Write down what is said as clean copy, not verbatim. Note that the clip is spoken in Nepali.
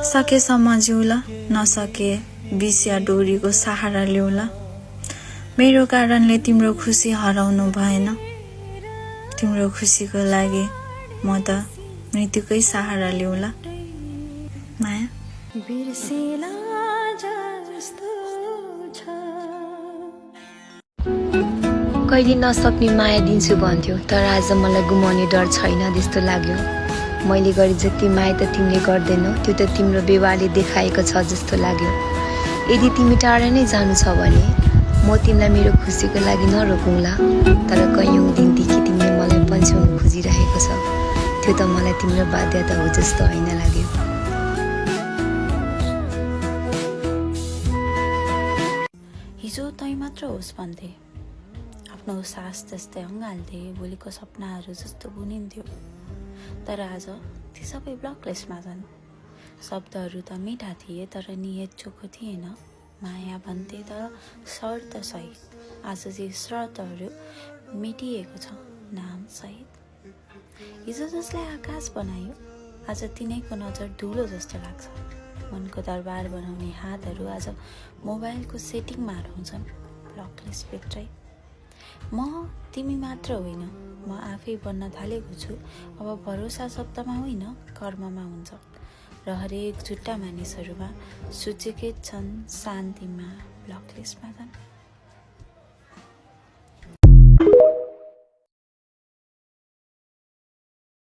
सकेसम्म जिउला, नसके विष या डोरीको सहारा ल्याउला। मेरो कारणले तिम्रो खुसी हराउनु भएन। तिम्रो खुसीको लागि म त मृत्युकै सहारा ल्याउला। माया। बिर्सेला जस्तो छ। कहिले नसक्ने माया दिन्छु भन्थ्यो, तर आज मलाई गुमाउने डर छैन जस्तो लाग्यो। मैले गरे जति माया त तिमीले गर्दैनौ, त्यो त तिम्रो व्यवहारले देखाएको छ जस्तो लाग्यो। यदि तिमी टाढा नै जानु छ भने म तिमीलाई मेरो खुसीको लागि नरोकौँला, तर कैयौँ दिनदेखि तिमीले मलाई पन्छ्याउनु खोजिरहेको छ, त्यो त मलाई तिम्रो बाध्यता हो जस्तो हैन लाग्यो। हिजो तै मात्र होस् भन्थे, आफ्नो सास जस्तै अँगाल्थे, भोलिको सपनाहरू जस्तो बुनिन्थ्यो। तर आज ती सबै ब्लकलिस्टमा छन्। शब्दहरू त मिठा थिए, तर नियत चोखो थिएन। माया भन्थे तर शर्त सहित। आज चाहिँ शर्तहरू मेटिएको छ, नाम सहित। हिजो जसलाई आकाश बनायो, आज तिनैको नजर धुलो जस्तो लाग्छ। मनको दरबार बनाउने हातहरू आज मोबाइलको सेटिङमा हराउँछन्, ब्लकलिस्टभित्रै। म तिमी मात्र होइन, म आफै बन्न थालेको छु। अब भरोसा शब्दमा होइन, कर्ममा हुन्छ। र हरेक झुट्टा मानिसहरूमा सूचीकृत छन् शान्तिमा, ब्लकलिस्टमा छन्।